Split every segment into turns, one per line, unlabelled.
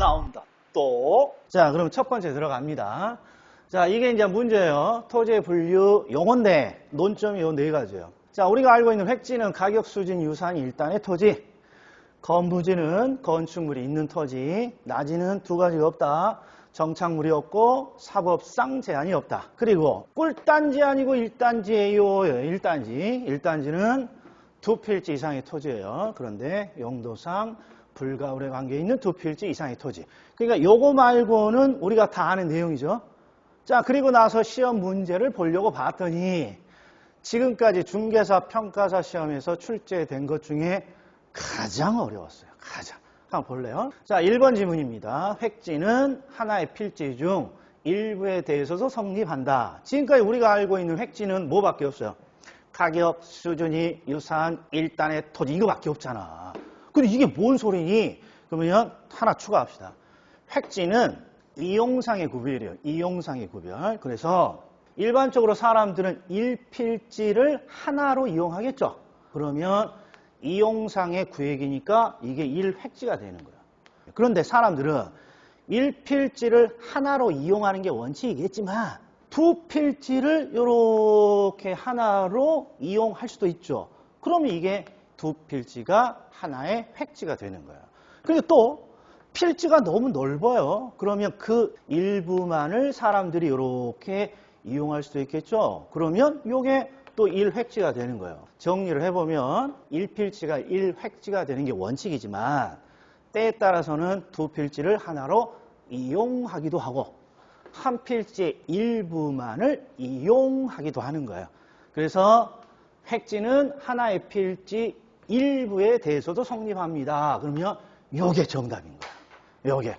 나온다. 또. 자, 그럼 첫 번째 들어갑니다. 자, 이게 이제 문제예요. 토지의 분류 용어인데 논점이 요 네 가지예요. 자, 우리가 알고 있는 획지는 가격, 수진, 유산, 일단의 토지. 건부지는 건축물이 있는 토지. 나지는 두 가지가 없다. 정착물이 없고 사법상 제한이 없다. 그리고 꿀단지 아니고 일단지예요. 1단지. 1단지는 두 필지 이상의 토지예요. 그런데 용도상 불가울에 관계 있는 두 필지 이상의 토지. 그러니까 요거 말고는 우리가 다 아는 내용이죠. 자, 그리고 나서 시험 문제를 보려고 봤더니 지금까지 중개사 평가사 시험에서 출제된 것 중에 가장 어려웠어요. 가장. 한번 볼래요? 자, 1번 지문입니다. 획지는 하나의 필지 중 일부에 대해서도 성립한다. 지금까지 우리가 알고 있는 획지는 뭐밖에 없어요? 가격, 수준이, 유산, 일단의 토지 이거밖에 없잖아. 근데 이게 뭔 소리니? 그러면 하나 추가합시다. 획지는 이용상의 구별이에요. 이용상의 구별. 그래서 일반적으로 사람들은 1필지를 하나로 이용하겠죠. 그러면 이용상의 구획이니까 이게 1획지가 되는 거예요. 그런데 사람들은 1필지를 하나로 이용하는 게 원칙이겠지만 두 필지를 이렇게 하나로 이용할 수도 있죠. 그러면 이게 두 필지가 하나의 획지가 되는 거예요. 그리고 또 필지가 너무 넓어요. 그러면 그 일부만을 사람들이 이렇게 이용할 수도 있겠죠. 그러면 이게 또 1획지가 되는 거예요. 정리를 해보면 1필지가 1획지가 되는 게 원칙이지만 때에 따라서는 두 필지를 하나로 이용하기도 하고 한 필지의 일부만을 이용하기도 하는 거예요. 그래서 획지는 하나의 필지 일부에 대해서도 성립합니다. 그러면 요게 정답인 거예요. 요게.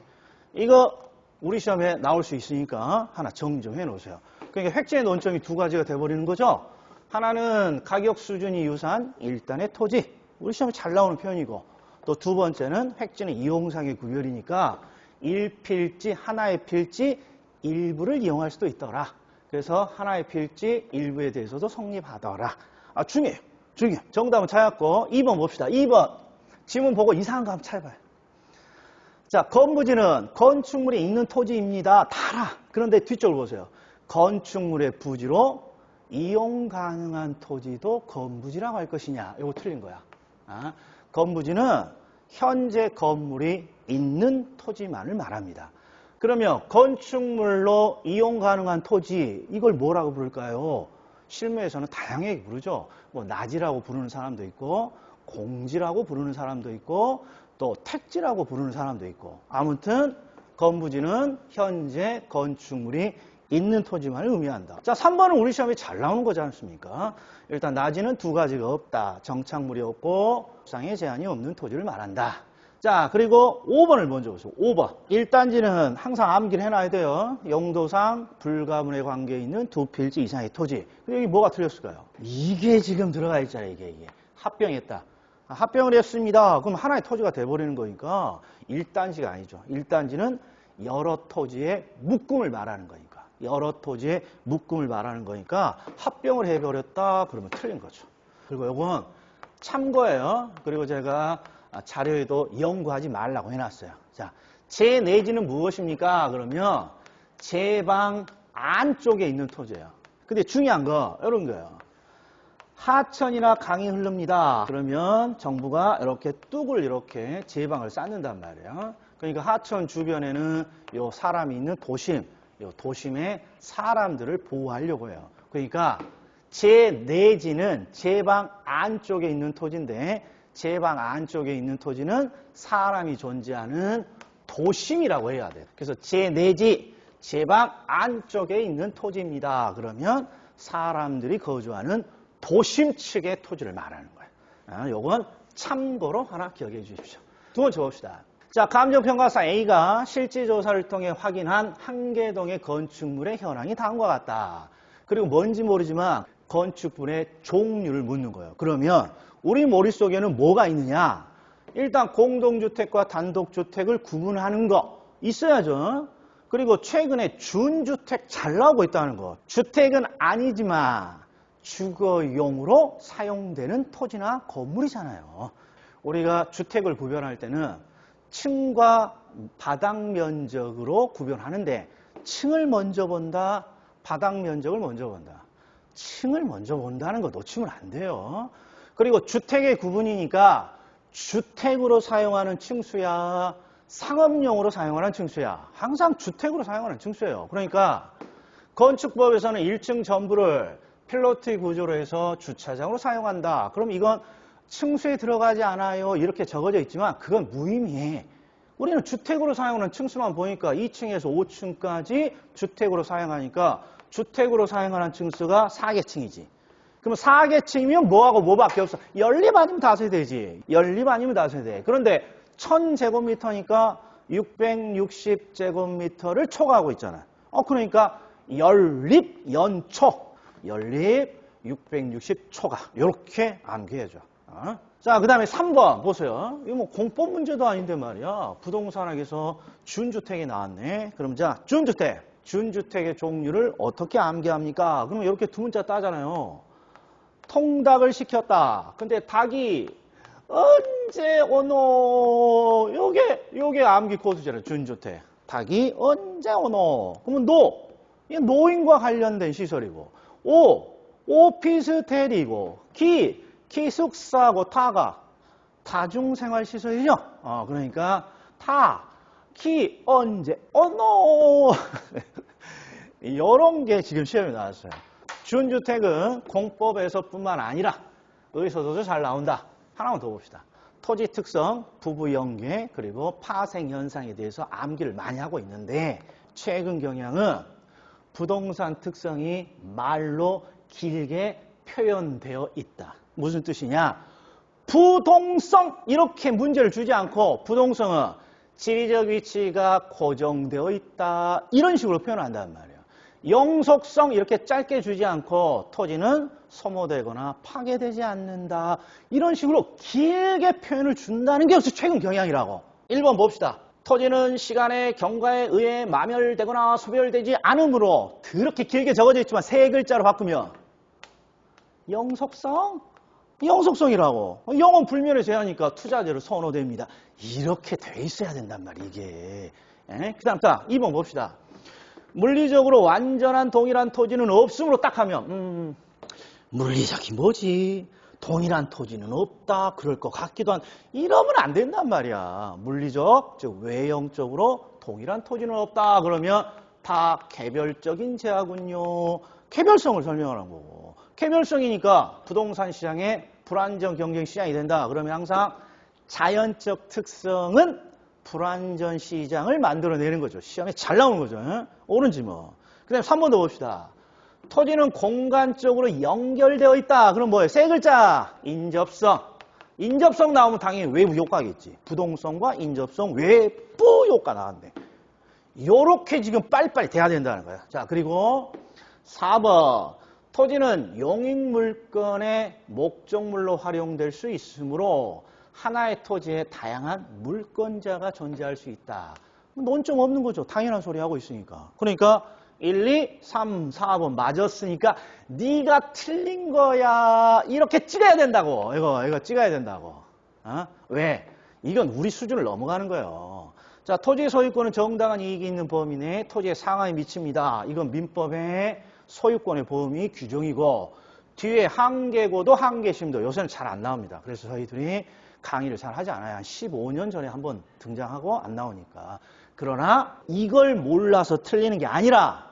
이거 우리 시험에 나올 수 있으니까 하나 정리 좀 해놓으세요. 그러니까 획지의 논점이 두 가지가 돼버리는 거죠. 하나는 가격, 수준이, 유산, 일단의 토지. 우리 시험에 잘 나오는 표현이고 또 두 번째는 획지는 이용상의 구별이니까 1필지, 하나의 필지 일부를 이용할 수도 있더라. 그래서 하나의 필지 일부에 대해서도 성립하더라. 아, 중요해요. 중요해요. 정답은 찾았고 2번 봅시다. 2번 지문 보고 이상한 거 한번 찾아봐요. 자, 건부지는 건축물이 있는 토지입니다. 다 알아. 그런데 뒤쪽을 보세요. 건축물의 부지로 이용 가능한 토지도 건부지라고 할 것이냐. 이거 틀린 거야. 아, 건부지는 현재 건물이 있는 토지만을 말합니다. 그러면 건축물로 이용 가능한 토지 이걸 뭐라고 부를까요? 실무에서는 다양하게 부르죠. 뭐 나지라고 부르는 사람도 있고 공지라고 부르는 사람도 있고 또 택지라고 부르는 사람도 있고 아무튼 건부지는 현재 건축물이 있는 토지만을 의미한다. 자, 3번은 우리 시험에 잘 나오는 거지 않습니까? 일단 나지는 두 가지가 없다. 정착물이 없고 상의 제한이 없는 토지를 말한다. 자, 그리고 5번을 먼저 보세요. 5번. 1단지는 항상 암기를 해놔야 돼요. 용도상 불가분에 관계 있는 두 필지 이상의 토지. 여기 뭐가 틀렸을까요? 이게 지금 들어가 있잖아요. 이게. 합병했다. 합병을 했습니다. 그럼 하나의 토지가 돼버리는 거니까 1단지가 아니죠. 1단지는 여러 토지의 묶음을 말하는 거니까. 여러 토지의 묶음을 말하는 거니까 합병을 해버렸다 그러면 틀린 거죠. 그리고 이건 참고예요. 그리고 제가 자료에도 연구하지 말라고 해놨어요. 자, 제 내지는 무엇입니까? 그러면 제 방 안쪽에 있는 토지예요. 근데 중요한 거 이런 거예요. 하천이나 강이 흐릅니다. 그러면 정부가 이렇게 뚝을 이렇게 제 방을 쌓는단 말이에요. 그러니까 하천 주변에는 요 사람이 있는 도심, 요 도심의 사람들을 보호하려고 해요. 그러니까 제 내지는 제 방 안쪽에 있는 토지인데 제 방 안쪽에 있는 토지는 사람이 존재하는 도심이라고 해야 돼요. 그래서 제 내지, 제 방 안쪽에 있는 토지입니다. 그러면 사람들이 거주하는 도심 측의 토지를 말하는 거예요. 요건 참고로 하나 기억해 주십시오. 두 번째 봅시다. 자, 감정평가사 A가 실제 조사를 통해 확인한 한계동의 건축물의 현황이 다음과 같다. 그리고 뭔지 모르지만 건축물의 종류를 묻는 거예요. 그러면 우리 머릿속에는 뭐가 있느냐? 일단 공동주택과 단독주택을 구분하는 거 있어야죠. 그리고 최근에 준주택 잘 나오고 있다는 거. 주택은 아니지만 주거용으로 사용되는 토지나 건물이잖아요. 우리가 주택을 구별할 때는 층과 바닥 면적으로 구별하는데 층을 먼저 본다, 바닥 면적을 먼저 본다. 층을 먼저 본다는 거 놓치면 안 돼요. 그리고 주택의 구분이니까 주택으로 사용하는 층수야, 상업용으로 사용하는 층수야. 항상 주택으로 사용하는 층수예요. 그러니까 건축법에서는 1층 전부를 필로티 구조로 해서 주차장으로 사용한다. 그럼 이건 층수에 들어가지 않아요. 이렇게 적어져 있지만 그건 무의미해. 우리는 주택으로 사용하는 층수만 보니까 2층에서 5층까지 주택으로 사용하니까 주택으로 사용하는 층수가 4개층이지. 그럼 4개층이면 뭐하고 뭐밖에 없어? 연립 아니면 다세대지. 연립 아니면 다세대. 그런데 1000제곱미터니까 660제곱미터를 초과하고 있잖아. 그러니까 연립 연초. 연립 660초과. 이렇게 암기해줘. 자, 그 다음에 3번 보세요. 이거 뭐 공법 문제도 아닌데 말이야. 부동산학에서 준주택이 나왔네. 그럼 자, 준주택. 준주택의 종류를 어떻게 암기합니까? 그러면 이렇게 두 문자 따잖아요. 통닭을 시켰다. 근데 닭이 언제 오노? 요게 암기 코드잖아요. 준주택. 닭이 언제 오노? 그러면 이게 노인과 관련된 시설이고. 오피스텔이고. 기숙사고 타가 다중생활시설이죠. 그러니까 언제 오노? 이런 게 지금 시험에 나왔어요. 준주택은 공법에서뿐만 아니라 여기서도 잘 나온다. 하나만 더 봅시다. 토지 특성, 부부 연계, 그리고 파생 현상에 대해서 암기를 많이 하고 있는데 최근 경향은 부동산 특성이 말로 길게 표현되어 있다. 무슨 뜻이냐? 부동성 이렇게 문제를 주지 않고 부동성은 지리적 위치가 고정되어 있다. 이런 식으로 표현한단 말이에요. 영속성 이렇게 짧게 주지 않고 토지는 소모되거나 파괴되지 않는다. 이런 식으로 길게 표현을 준다는 게 역시 최근 경향이라고. 1번 봅시다. 토지는 시간의 경과에 의해 마멸되거나 소멸되지 않으므로 그렇게 길게 적어져 있지만 세 글자로 바꾸면 영속성? 영속성이라고. 영은 불멸의 제한이니까 투자재로 선호됩니다. 이렇게 돼 있어야 된단 말이에요, 이게. 그 다음, 자, 2번 봅시다. 물리적으로 완전한 동일한 토지는 없으므로 딱 하면, 물리적이 뭐지? 동일한 토지는 없다. 그럴 것 같기도 한. 이러면 안 된단 말이야. 물리적, 즉 외형적으로 동일한 토지는 없다. 그러면 다 개별적인 제하군요. 개별성을 설명하는 거고. 개별성이니까 부동산 시장에 불안정 경쟁 시장이 된다. 그러면 항상 자연적 특성은 불안전 시장을 만들어내는 거죠. 시장에 잘 나오는 거죠. 옳은지 뭐. 그 다음에 3번 더 봅시다. 토지는 공간적으로 연결되어 있다. 그럼 뭐예요? 세 글자. 인접성. 인접성 나오면 당연히 외부 효과겠지. 부동성과 인접성 외부 효과 나왔네. 요렇게 지금 빨리빨리 돼야 된다는 거야. 자, 그리고 4번. 토지는 용익물건의 목적물로 활용될 수 있으므로 하나의 토지에 다양한 물건자가 존재할 수 있다. 논점 없는 거죠. 당연한 소리 하고 있으니까. 그러니까 1, 2, 3, 4번 맞았으니까 네가 틀린 거야. 이렇게 찍어야 된다고. 이거 찍어야 된다고. 왜? 이건 우리 수준을 넘어가는 거예요. 자, 토지의 소유권은 정당한 이익이 있는 범위내 토지의 상하에 미칩니다. 이건 민법의 소유권의 범위 규정이고 뒤에 한계고도 한계심도 요새는 잘 안 나옵니다. 그래서 저희들이 강의를 잘 하지 않아요. 한 15년 전에 한번 등장하고 안 나오니까. 그러나 이걸 몰라서 틀리는 게 아니라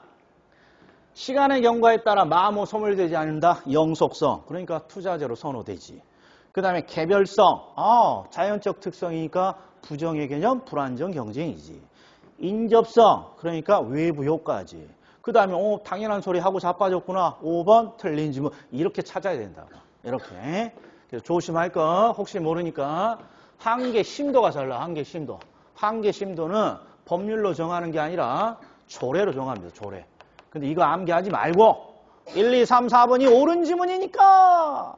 시간의 경과에 따라 마모 소멸되지 않는다. 영속성. 그러니까 투자재로 선호되지. 그 다음에 개별성. 자연적 특성이니까 부정의 개념, 불안정 경쟁이지. 인접성. 그러니까 외부 효과지. 그 다음에 당연한 소리 하고 자빠졌구나. 5번 틀린지 뭐 이렇게 찾아야 된다. 이렇게. 그래서 조심할 거 혹시 모르니까 한계 심도가 달라. 한계 심도. 한계 심도는 법률로 정하는 게 아니라 조례로 정합니다. 조례. 근데 이거 암기하지 말고 1, 2, 3, 4번이 옳은 지문이니까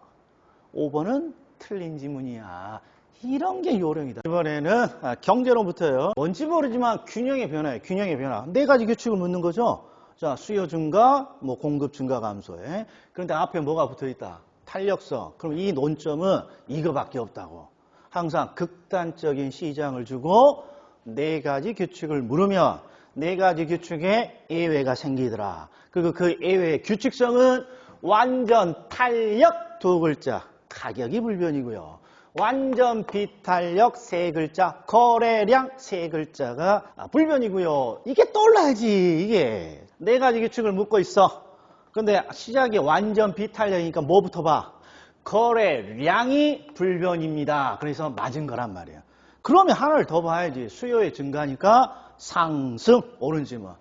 5번은 틀린 지문이야. 이런 게 요령이다. 이번에는 경제론부터요. 뭔지 모르지만 균형의 변화예요. 균형의 변화. 네 가지 규칙을 묻는 거죠. 자, 수요 증가, 공급 증가 감소에. 그런데 앞에 뭐가 붙어 있다? 탄력성. 그럼 이 논점은 이거밖에 없다고. 항상 극단적인 시장을 주고 네 가지 규칙을 물으면 네 가지 규칙에 예외가 생기더라. 그리고 그 예외의 규칙성은 완전 탄력 두 글자, 가격이 불변이고요. 완전 비탄력 세 글자, 거래량 세 글자가 불변이고요. 이게 떠올라야지. 이게 네 가지 규칙을 묻고 있어. 근데 시작이 완전 비탄력이니까 뭐부터 봐? 거래량이 불변입니다. 그래서 맞은 거란 말이에요. 그러면 하나를 더 봐야지. 수요의 증가니까 상승, 오른지 뭐.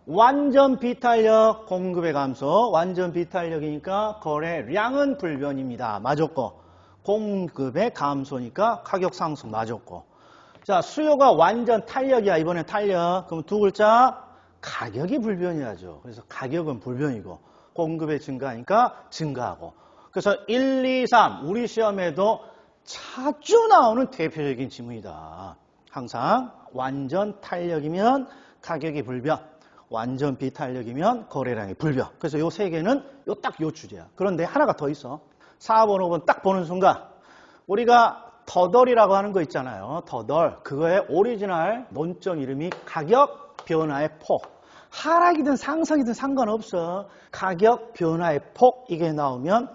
완전 비탄력, 공급의 감소. 완전 비탄력이니까 거래량은 불변입니다. 맞았고. 공급의 감소니까 가격 상승 맞았고. 자, 수요가 완전 탄력이야. 이번엔 탄력. 그럼 두 글자 가격이 불변이야죠. 그래서 가격은 불변이고 공급의 증가니까 증가하고. 그래서 1, 2, 3 우리 시험에도 자주 나오는 대표적인 지문이다. 항상 완전 탄력이면 가격이 불변, 완전 비탄력이면 거래량이 불변. 그래서 요 세 개는 딱 요 주제야. 그런데 하나가 더 있어. 4번, 5번 딱 보는 순간 우리가 더덜이라고 하는 거 있잖아요. 더덜. 그거의 오리지널 논점 이름이 가격 변화의 폭. 하락이든 상승이든 상관없어. 가격 변화의 폭 이게 나오면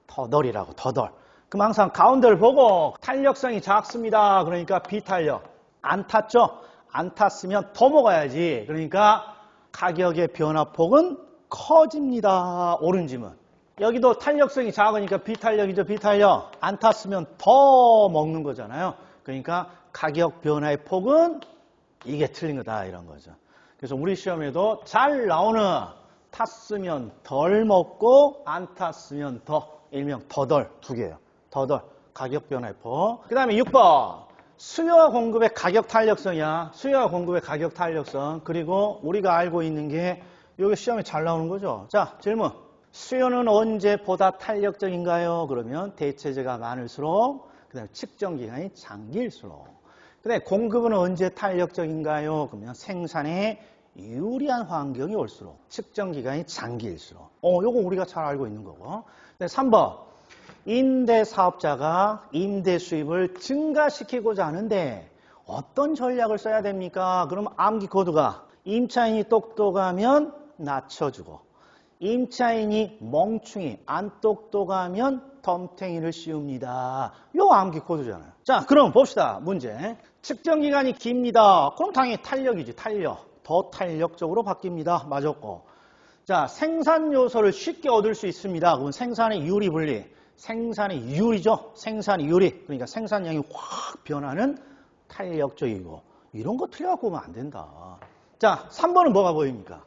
더덜이라고. 더덜. 그럼 항상 가운데를 보고 탄력성이 작습니다. 그러니까 비탄력. 안 탔죠? 안 탔으면 더 먹어야지. 그러니까 가격의 변화폭은 커집니다. 오른지문. 여기도 탄력성이 작으니까 비탄력이죠. 비탄력. 안 탔으면 더 먹는 거잖아요. 그러니까 가격 변화의 폭은 이게 틀린 거다 이런 거죠. 그래서 우리 시험에도 잘 나오는 탔으면 덜 먹고 안 탔으면 더, 일명 더덜 두 개예요. 더덜 가격 변화의 폭. 그 다음에 6번 수요와 공급의 가격 탄력성이야. 수요와 공급의 가격 탄력성. 그리고 우리가 알고 있는 게 여기 시험에 잘 나오는 거죠. 자, 질문. 수요는 언제 보다 탄력적인가요? 그러면 대체재가 많을수록, 그 다음에 측정 기간이 장길수록. 그 다음에 공급은 언제 탄력적인가요? 그러면 생산에 유리한 환경이 올수록, 측정 기간이 장길수록. 요거 우리가 잘 알고 있는 거고. 3번. 임대 사업자가 임대 수입을 증가시키고자 하는데 어떤 전략을 써야 됩니까? 그럼 암기 코드가 임차인이 똑똑하면 낮춰주고, 임차인이 멍충이 안 똑똑하면 덤탱이를 씌웁니다. 요 암기 코드잖아요. 자, 그럼 봅시다. 문제. 측정 기간이 깁니다. 그럼 당연히 탄력이지. 탄력. 더 탄력적으로 바뀝니다. 맞았고. 자, 생산 요소를 쉽게 얻을 수 있습니다. 그럼 생산의 유리 분리. 생산의 유리죠. 생산의 유리. 그러니까 생산량이 확 변하는 탄력적이고. 이런 거 틀려갖고 오면 안 된다. 자, 3번은 뭐가 보입니까?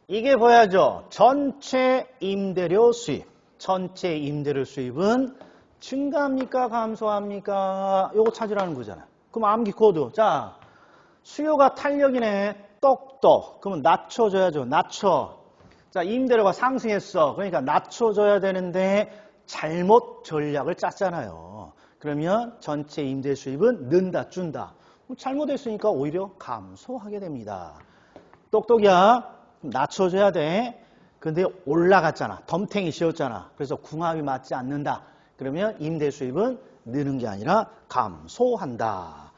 이게 보야죠. 전체 임대료 수입. 전체 임대료 수입은 증가합니까? 감소합니까? 요거 찾으라는 거잖아요. 그럼 암기 코드. 자, 수요가 탄력이네. 똑똑. 그러면 낮춰줘야죠. 낮춰. 자, 임대료가 상승했어. 그러니까 낮춰줘야 되는데 잘못 전략을 짰잖아요. 그러면 전체 임대 수입은 는다, 준다. 잘못했으니까 오히려 감소하게 됩니다. 똑똑이야. 낮춰줘야 돼. 근데 올라갔잖아. 덤탱이 씌웠잖아. 그래서 궁합이 맞지 않는다. 그러면 임대 수입은 느는 게 아니라 감소한다.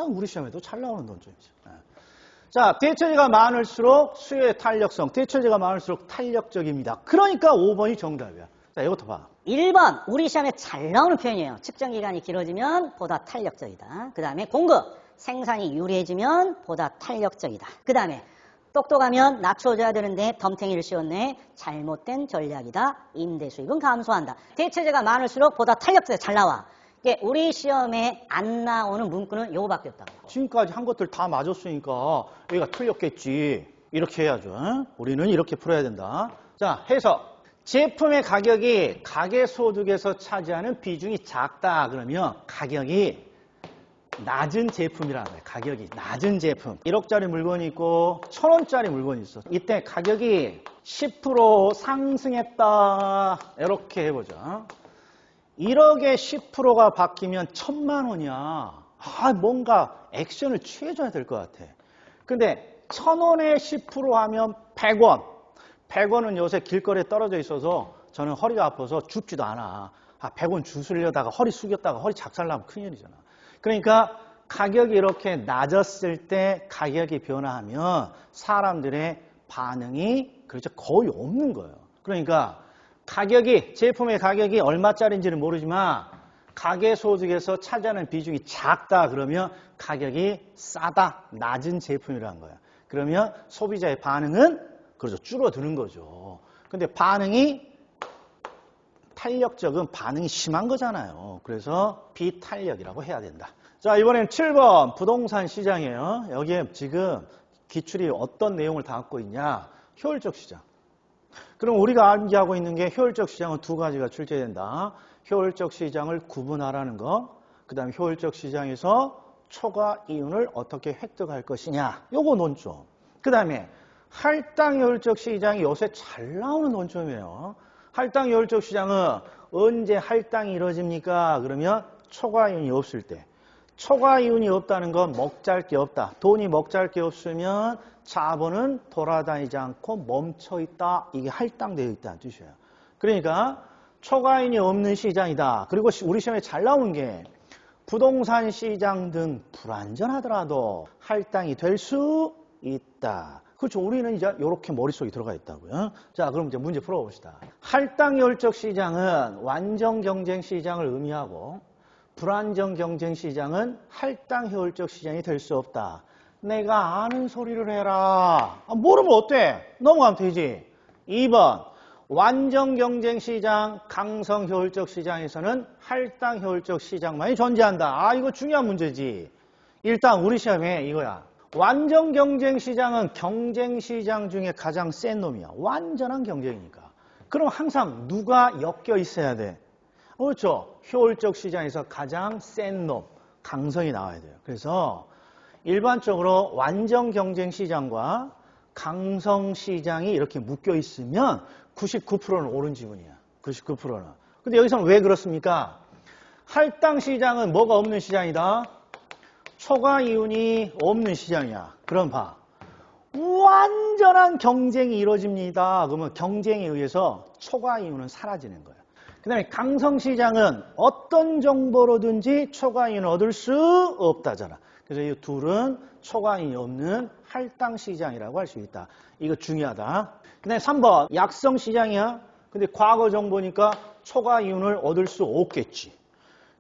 우리 시험에도 잘 나오는 논점이죠. 자, 대체재가 많을수록 수요의 탄력성. 대체재가 많을수록 탄력적입니다. 그러니까 5번이 정답이야. 자, 이것도 봐.
1번 우리 시험에 잘 나오는 표현이에요. 측정 기간이 길어지면 보다 탄력적이다. 그 다음에 공급. 생산이 유리해지면 보다 탄력적이다. 그 다음에 똑똑하면 낮춰줘야 되는데 덤탱이를 씌웠네. 잘못된 전략이다. 임대 수입은 감소한다. 대체재가 많을수록 보다 탄력적이다. 잘 나와. 이게 우리 시험에 안 나오는 문구는 요거밖에 없다고.
지금까지 한 것들 다 맞았으니까 여기가 틀렸겠지. 이렇게 해야죠. 우리는 이렇게 풀어야 된다. 자, 해석. 제품의 가격이 가계소득에서 차지하는 비중이 작다. 그러면 가격이 낮은 제품이라는 거예요. 가격이 낮은 제품. 1억짜리 물건이 있고 1,000원짜리 물건이 있어. 이때 가격이 10% 상승했다. 이렇게 해보자. 1억에 10%가 바뀌면 1,000만 원이야. 뭔가 액션을 취해줘야 될 것 같아. 근데 1,000원에 10% 하면 100원. 100원은 요새 길거리에 떨어져 있어서 저는 허리가 아파서 줍지도 않아. 100원 주스려다가 허리 숙였다가 허리 작살나면 큰일이잖아. 그러니까 가격이 이렇게 낮았을 때 가격이 변화하면 사람들의 반응이 그렇죠 거의 없는 거예요. 그러니까 가격이 제품의 가격이 얼마짜리인지는 모르지만 가계소득에서 차지하는 비중이 작다 그러면 가격이 싸다 낮은 제품이라는 거예요. 그러면 소비자의 반응은 그렇죠 줄어드는 거죠. 근데 반응이 탄력적은 반응이 심한 거잖아요. 그래서 비탄력이라고 해야 된다. 자, 이번엔 7번 부동산 시장이에요. 여기에 지금 기출이 어떤 내용을 담고 있냐? 효율적 시장. 그럼 우리가 암기하고 있는 게 효율적 시장은 두 가지가 출제된다. 효율적 시장을 구분하라는 거. 그 다음에 효율적 시장에서 초과 이윤을 어떻게 획득할 것이냐. 요거 논점. 그 다음에 할당 효율적 시장이 요새 잘 나오는 논점이에요. 할당 효율적 시장은 언제 할당이 이루어집니까? 그러면 초과 이윤이 없을 때. 초과 이윤이 없다는 건 먹잘 게 없다. 돈이 먹잘 게 없으면 자본은 돌아다니지 않고 멈춰 있다. 이게 할당되어 있다는 뜻이에요. 그러니까 초과 이윤이 없는 시장이다. 그리고 우리 시험에 잘 나오는 게 부동산 시장 등 불안전하더라도 할당이 될 수 있다. 그렇죠. 우리는 이제 이렇게 머릿속에 들어가 있다고요. 자, 그럼 이제 문제 풀어봅시다. 할당 효율적 시장은 완전 경쟁 시장을 의미하고 불안정 경쟁 시장은 할당 효율적 시장이 될 수 없다. 내가 아는 소리를 해라. 모르면 어때? 넘어가면 되지. 2번 완전 경쟁 시장, 강성 효율적 시장에서는 할당 효율적 시장만이 존재한다. 이거 중요한 문제지. 일단 우리 시험에 이거야. 완전 경쟁 시장은 경쟁 시장 중에 가장 센 놈이야. 완전한 경쟁이니까. 그럼 항상 누가 엮여 있어야 돼? 그렇죠. 효율적 시장에서 가장 센 놈, 강성이 나와야 돼요. 그래서 일반적으로 완전 경쟁 시장과 강성 시장이 이렇게 묶여 있으면 99%는 옳은 지문이야. 99%는. 근데 여기서는 왜 그렇습니까? 할당 시장은 뭐가 없는 시장이다? 초과 이윤이 없는 시장이야. 그럼 봐. 완전한 경쟁이 이루어집니다. 그러면 경쟁에 의해서 초과 이윤은 사라지는 거예요. 그 다음에 강성시장은 어떤 정보로든지 초과이윤을 얻을 수 없다잖아. 그래서 이 둘은 초과이윤이 없는 할당시장이라고 할 수 있다. 이거 중요하다. 그 다음에 3번 약성시장이야. 근데 과거 정보니까 초과이윤을 얻을 수 없겠지.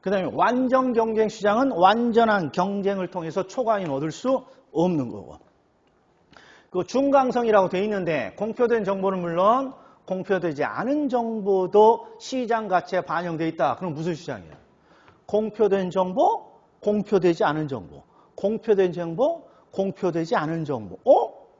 그 다음에 완전 경쟁시장은 완전한 경쟁을 통해서 초과이윤을 얻을 수 없는 거고. 그 중강성이라고 돼 있는데 공표된 정보는 물론 공표되지 않은 정보도 시장 가치에 반영되어 있다. 그럼 무슨 시장이에요? 공표된 정보, 공표되지 않은 정보. 공표된 정보, 공표되지 않은 정보.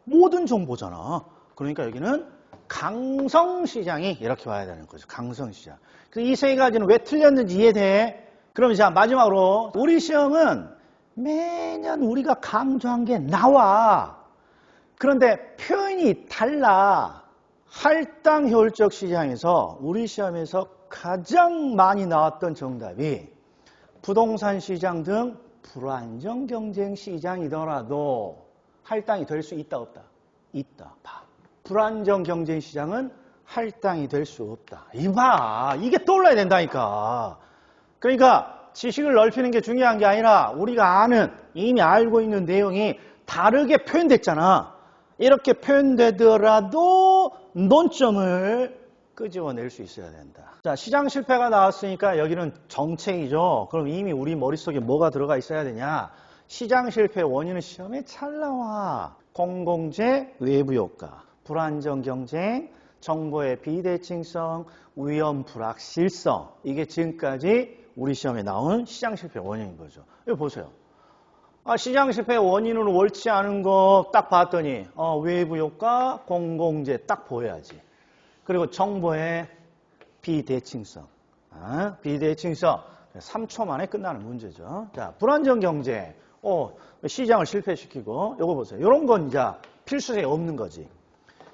모든 정보잖아. 그러니까 여기는 강성시장이 이렇게 와야 되는 거죠. 강성시장. 이 세 가지는 왜 틀렸는지 이해돼? 그럼 자 마지막으로 우리 시험은 매년 우리가 강조한 게 나와. 그런데 표현이 달라. 할당 효율적 시장에서 우리 시험에서 가장 많이 나왔던 정답이 부동산 시장 등 불안정 경쟁 시장이더라도 할당이 될 수 있다 없다? 있다. 봐. 불안정 경쟁 시장은 할당이 될 수 없다. 이봐. 이게 떠올라야 된다니까. 그러니까 지식을 넓히는 게 중요한 게 아니라 우리가 아는 이미 알고 있는 내용이 다르게 표현됐잖아. 이렇게 표현되더라도 논점을 끄집어낼 수 있어야 된다. 자, 시장 실패가 나왔으니까 여기는 정책이죠. 그럼 이미 우리 머릿속에 뭐가 들어가 있어야 되냐? 시장 실패 원인은 시험에 잘 나와. 공공재, 외부 효과, 불안정 경쟁, 정보의 비대칭성, 위험 불확실성. 이게 지금까지 우리 시험에 나온 시장 실패 원인인 거죠. 이거 보세요. 시장 실패 원인으로 옳지 않은 거 딱 봤더니 외부 효과, 공공재 딱 보여야지. 그리고 정보의 비대칭성. 비대칭성. 3초 만에 끝나는 문제죠. 자, 불안정 경제. 시장을 실패시키고 요거 보세요. 이런 건 이제 필수적이 없는 거지.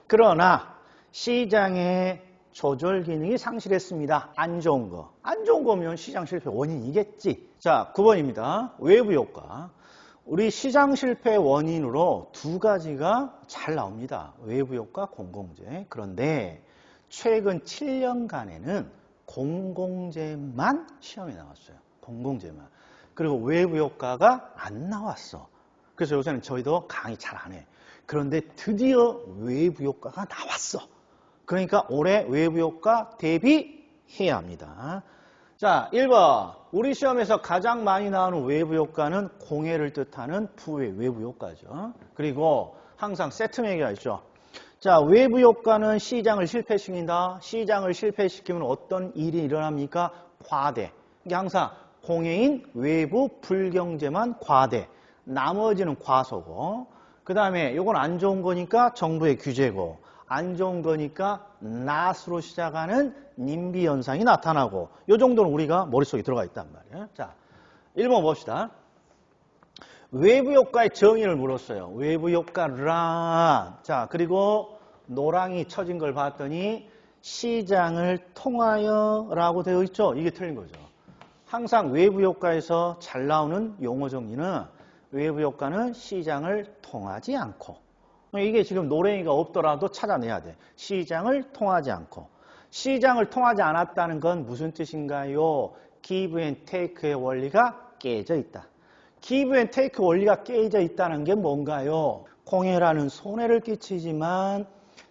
그러나 시장의 조절 기능이 상실했습니다. 안 좋은 거. 안 좋은 거면 시장 실패 원인이겠지. 자, 9번입니다. 외부 효과. 우리 시장 실패 원인으로 두 가지가 잘 나옵니다. 외부 효과, 공공재. 그런데 최근 7년간에는 공공재만 시험에 나왔어요. 공공재만. 그리고 외부 효과가 안 나왔어. 그래서 요새는 저희도 강의 잘 안 해. 그런데 드디어 외부 효과가 나왔어. 그러니까 올해 외부 효과 대비해야 합니다. 자, 1번. 우리 시험에서 가장 많이 나오는 외부 효과는 공해를 뜻하는 부의 외부 효과죠. 그리고 항상 세트 매기가 있죠. 자, 외부 효과는 시장을 실패시킨다. 시장을 실패시키면 어떤 일이 일어납니까? 과대. 이게 항상 공해인 외부 불경제만 과대. 나머지는 과소고. 그 다음에 이건 안 좋은 거니까 정부의 규제고. 안 좋은 거니까 낫으로 시작하는 님비 현상이 나타나고. 이 정도는 우리가 머릿속에 들어가 있단 말이에요. 자, 1번 봅시다. 외부 효과의 정의를 물었어요. 외부 효과란. 자, 그리고 노랑이 쳐진 걸 봤더니 시장을 통하여 라고 되어 있죠. 이게 틀린 거죠. 항상 외부 효과에서 잘 나오는 용어 정리는 외부 효과는 시장을 통하지 않고. 이게 지금 노랭이가 없더라도 찾아내야 돼. 시장을 통하지 않고. 시장을 통하지 않았다는 건 무슨 뜻인가요? give and take의 원리가 깨져 있다. give and take 원리가 깨져 있다는 게 뭔가요? 공해라는 손해를 끼치지만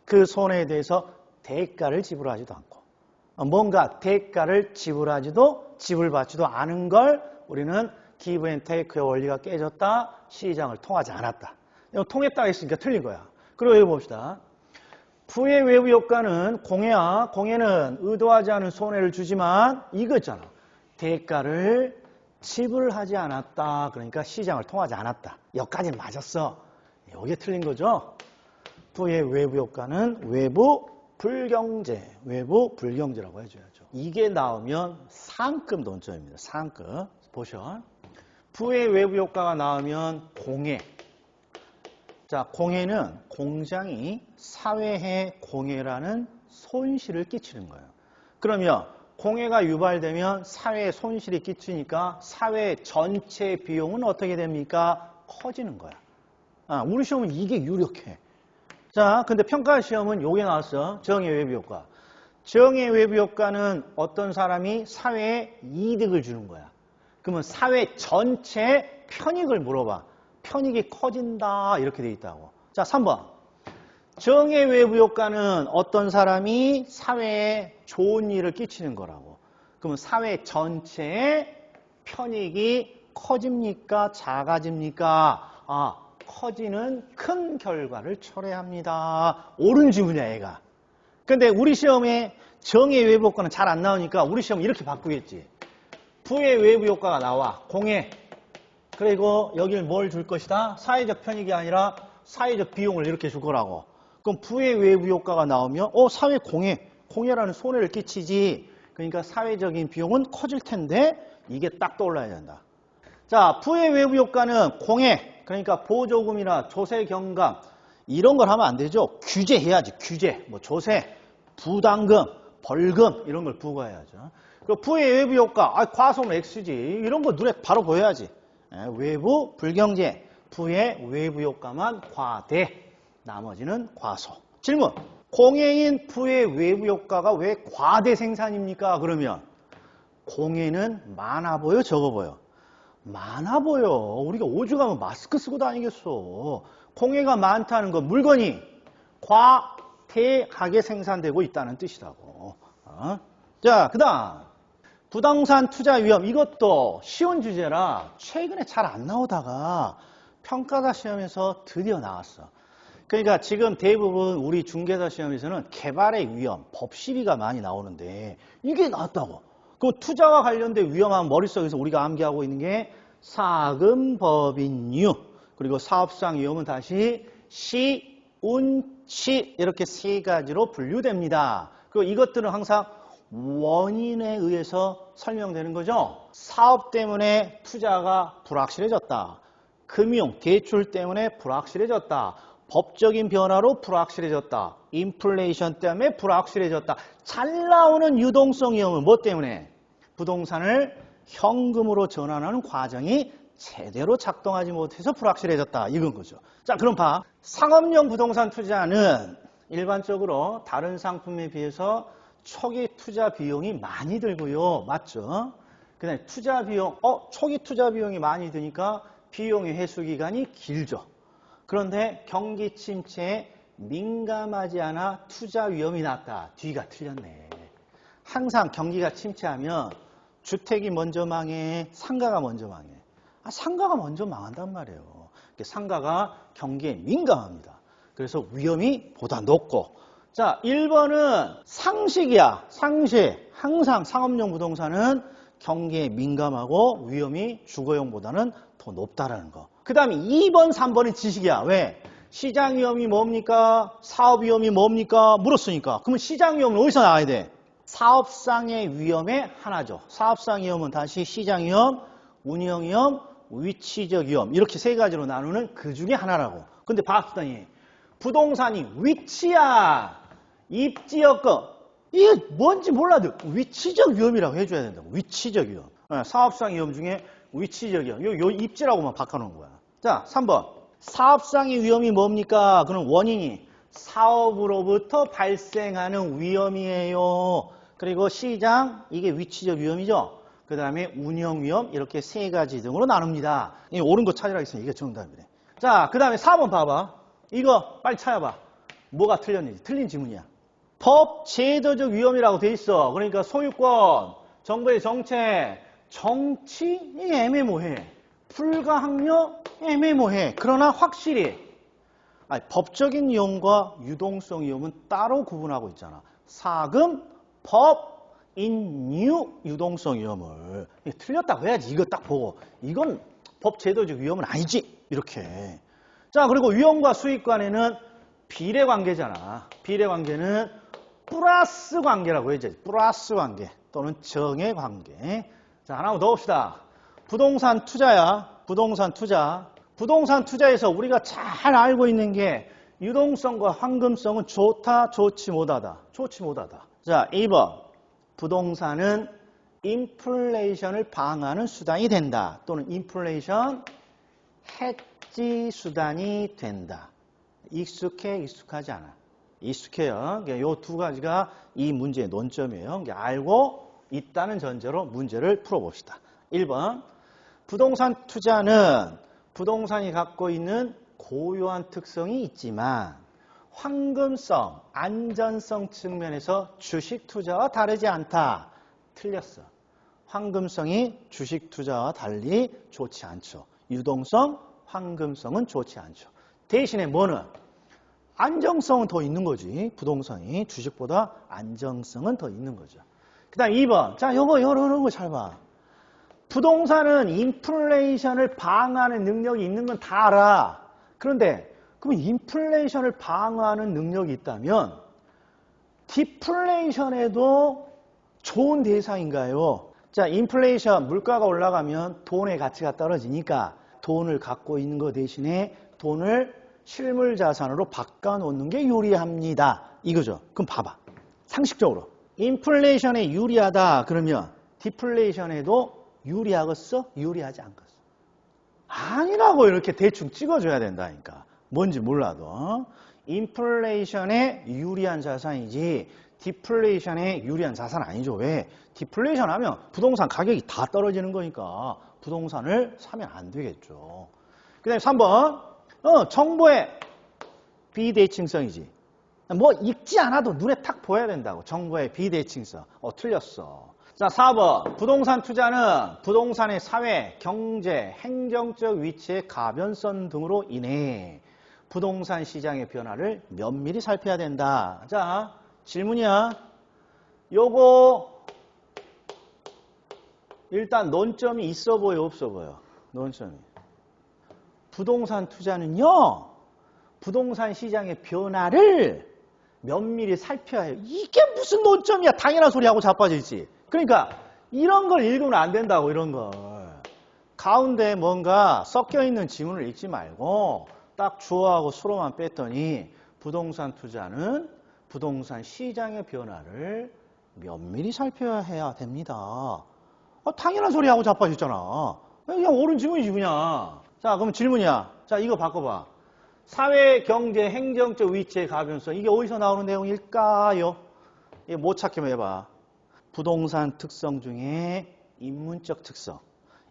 그 손해에 대해서 대가를 지불하지도 않고 뭔가 대가를 지불받지도 않은 걸 우리는 give and take의 원리가 깨졌다. 시장을 통하지 않았다. 이거 통했다 했으니까 틀린 거야. 그리고 여기 봅시다. 부의 외부 효과는 공해야. 공해는 의도하지 않은 손해를 주지만 이거 있잖아. 대가를 지불하지 않았다. 그러니까 시장을 통하지 않았다. 여기까지는 맞았어. 여기에 틀린 거죠. 부의 외부 효과는 외부 불경제라고 해줘야죠. 이게 나오면 상급 논점입니다. 상급. 보셔. 부의 외부 효과가 나오면 공해. 자, 공해는 공장이 사회에 공해라는 손실을 끼치는 거예요. 그러면 공해가 유발되면 사회에 손실이 끼치니까 사회 전체 비용은 어떻게 됩니까? 커지는 거야. 우리 시험은 이게 유력해. 자, 근데 평가 시험은 요게 나왔어. 정의 외부 효과. 정의 외부 효과는 어떤 사람이 사회에 이득을 주는 거야. 그러면 사회 전체 편익을 물어봐. 편익이 커진다 이렇게 돼 있다고. 자, 3번. 정의 외부 효과는 어떤 사람이 사회에 좋은 일을 끼치는 거라고. 그러면 사회 전체의 편익이 커집니까? 작아집니까? 커지는 큰 결과를 초래합니다. 옳은 질문이야, 얘가. 근데 우리 시험에 정의 외부 효과는 잘 안 나오니까 우리 시험 이렇게 바꾸겠지. 부의 외부 효과가 나와. 공해. 그리고 여기를 뭘 줄 것이다? 사회적 편익이 아니라 사회적 비용을 이렇게 줄 거라고. 그럼 부의 외부 효과가 나오면 사회 공해라는 손해를 끼치지. 그러니까 사회적인 비용은 커질 텐데 이게 딱 떠올라야 된다. 자, 부의 외부 효과는 공해, 그러니까 보조금이나 조세 경감 이런 걸 하면 안 되죠. 규제해야지. 규제, 조세, 부담금, 벌금 이런 걸 부과해야죠. 그 부의 외부 효과, 과소는 X지. 이런 거 눈에 바로 보여야지. 외부 불경제, 부의 외부 효과만 과대, 나머지는 과소. 질문. 공해인 부의 외부 효과가 왜 과대 생산입니까? 그러면 공해는 많아 보여, 적어 보여? 많아 보여. 우리가 오죽하면 마스크 쓰고 다니겠어. 공해가 많다는 건 물건이 과대하게 생산되고 있다는 뜻이라고. 자, 그 다음. 부동산 투자 위험, 이것도 쉬운 주제라 최근에 잘 안 나오다가 평가사 시험에서 드디어 나왔어. 그러니까 지금 대부분 우리 중개사 시험에서는 개발의 위험, 법시비가 많이 나오는데 이게 나왔다고. 그 투자와 관련된 위험한 머릿속에서 우리가 암기하고 있는 게 사금법인유, 그리고 사업상 위험은 다시 시, 운, 치 이렇게 세 가지로 분류됩니다. 그리고 이것들은 항상 원인에 의해서 설명되는 거죠. 사업 때문에 투자가 불확실해졌다. 금융, 대출 때문에 불확실해졌다. 법적인 변화로 불확실해졌다. 인플레이션 때문에 불확실해졌다. 잘 나오는 유동성 위험은 뭐 때문에? 부동산을 현금으로 전환하는 과정이 제대로 작동하지 못해서 불확실해졌다. 이건 거죠. 자, 그럼 봐. 상업용 부동산 투자는 일반적으로 다른 상품에 비해서 초기 투자 비용이 많이 들고요. 맞죠? 그다음에 투자 비용, 초기 투자 비용이 많이 드니까 비용의 회수 기간이 길죠. 그런데 경기 침체에 민감하지 않아 투자 위험이 낮다. 뒤가 틀렸네. 항상 경기가 침체하면 주택이 먼저 망해, 상가가 먼저 망해. 상가가 먼저 망한단 말이에요. 상가가 경기에 민감합니다. 그래서 위험이 보다 높고. 자, 1번은 상식이야. 상식. 항상 상업용 부동산은 경기에 민감하고 위험이 주거용보다는 더 높다라는 거. 그 다음에 2번, 3번은 지식이야. 왜? 시장 위험이 뭡니까? 사업 위험이 뭡니까? 물었으니까. 그러면 시장 위험은 어디서 나와야 돼? 사업상의 위험의 하나죠. 사업상 위험은 다시 시장 위험, 운영 위험, 위치적 위험 이렇게 세 가지로 나누는 그 중에 하나라고. 근데 봤더니 부동산이 위치야. 입지여건 이게 뭔지 몰라도 위치적 위험이라고 해줘야 된다고. 위치적 위험. 사업상 위험 중에 위치적 위험. 요 입지라고만 바꿔놓은 거야. 자, 3번. 사업상의 위험이 뭡니까? 그럼 원인이 사업으로부터 발생하는 위험이에요. 그리고 시장, 이게 위치적 위험이죠. 그 다음에 운영 위험, 이렇게 세 가지 등으로 나눕니다. 옳은 거 찾으라 했으니 이게 정답이래. 자, 그 다음에 4번 봐봐. 이거 빨리 찾아봐. 뭐가 틀렸는지. 틀린 지문이야. 법 제도적 위험이라고 돼 있어. 그러니까 소유권, 정부의 정책, 정치 애매모호해. 불가항력 애매모호해. 그러나 확실히 법적인 위험과 유동성 위험은 따로 구분하고 있잖아. 사금, 법, 인유, 유동성 위험을. 틀렸다고 해야지. 이거 딱 보고. 이건 법 제도적 위험은 아니지. 이렇게. 자, 그리고 위험과 수익 간에는 비례 관계잖아. 비례 관계는 플러스 관계라고 해야지. 플러스 관계 또는 정의 관계. 자, 하나 더 봅시다. 부동산 투자야. 부동산 투자. 부동산 투자에서 우리가 잘 알고 있는 게 유동성과 황금성은 좋다, 좋지 못하다. 좋지 못하다. 자, 2번. 부동산은 인플레이션을 방어하는 수단이 된다. 또는 인플레이션 해지 수단이 된다. 익숙해, 익숙하지 않아. 익숙해요. 이 두 가지가 이 문제의 논점이에요. 알고 있다는 전제로 문제를 풀어봅시다. 1번. 부동산 투자는 부동산이 갖고 있는 고유한 특성이 있지만 황금성, 안전성 측면에서 주식 투자와 다르지 않다. 틀렸어. 황금성이 주식 투자와 달리 좋지 않죠. 유동성, 황금성은 좋지 않죠. 대신에 뭐는? 안정성은 더 있는 거지. 부동산이 주식보다 안정성은 더 있는 거죠. 그 다음 2번. 자, 이런 거 잘 봐. 부동산은 인플레이션을 방어하는 능력이 있는 건 다 알아. 그런데 그럼 인플레이션을 방어하는 능력이 있다면 디플레이션에도 좋은 대상인가요? 자, 인플레이션, 물가가 올라가면 돈의 가치가 떨어지니까 돈을 갖고 있는 것 대신에 돈을 실물 자산으로 바꿔놓는 게 유리합니다. 이거죠. 그럼 봐봐. 상식적으로. 인플레이션에 유리하다 그러면 디플레이션에도 유리하겠어? 유리하지 않겠어? 아니라고 이렇게 대충 찍어줘야 된다니까. 뭔지 몰라도. 인플레이션에 유리한 자산이지 디플레이션에 유리한 자산 아니죠. 왜? 디플레이션 하면 부동산 가격이 다 떨어지는 거니까 부동산을 사면 안 되겠죠. 그 다음에 3번. 정보의 비대칭성이지. 뭐 읽지 않아도 눈에 탁 보여야 된다고. 정보의 비대칭성. 틀렸어. 자, 4번. 부동산 투자는 부동산의 사회, 경제, 행정적 위치의 가변성 등으로 인해 부동산 시장의 변화를 면밀히 살펴야 된다. 자, 질문이야. 요거 일단 논점이 있어 보여, 없어 보여? 논점이. 부동산 투자는요, 부동산 시장의 변화를 면밀히 살펴야 해요. 이게 무슨 논점이야? 당연한 소리 하고 자빠져 있지. 그러니까 이런 걸 읽으면 안 된다고, 이런 걸. 가운데 뭔가 섞여 있는 지문을 읽지 말고 딱 주어하고 수로만 뺐더니 부동산 투자는 부동산 시장의 변화를 면밀히 살펴야 해야 됩니다. 당연한 소리 하고 자빠져 있잖아. 그냥 옳은 지문이지, 그냥. 자, 그럼 질문이야. 자, 이거 바꿔봐. 사회, 경제, 행정적 위치의 가변성. 이게 어디서 나오는 내용일까요? 이거 못 찾기만 해봐. 부동산 특성 중에 인문적 특성.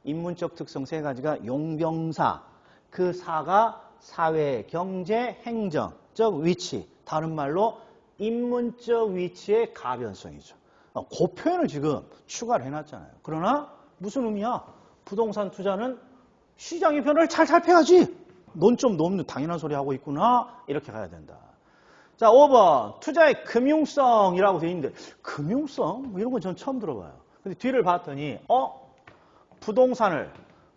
인문적 특성 세 가지가 용병사. 그 사가 사회, 경제, 행정적 위치. 다른 말로 인문적 위치의 가변성이죠. 그 표현을 지금 추가를 해놨잖아요. 그러나 무슨 의미야? 부동산 투자는 시장의 변화를 잘 살펴야지. 논점도 없는 당연한 소리 하고 있구나. 이렇게 가야 된다. 자, 5번. 투자의 금융성이라고 되어 있는데 금융성? 뭐 이런 건 전 처음 들어봐요. 근데 뒤를 봤더니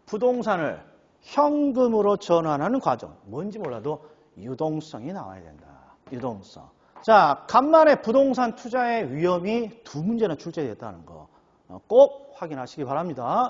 부동산을 현금으로 전환하는 과정. 뭔지 몰라도 유동성이 나와야 된다. 유동성. 자, 간만에 부동산 투자의 위험이 두 문제나 출제됐다는 거 꼭 확인하시기 바랍니다.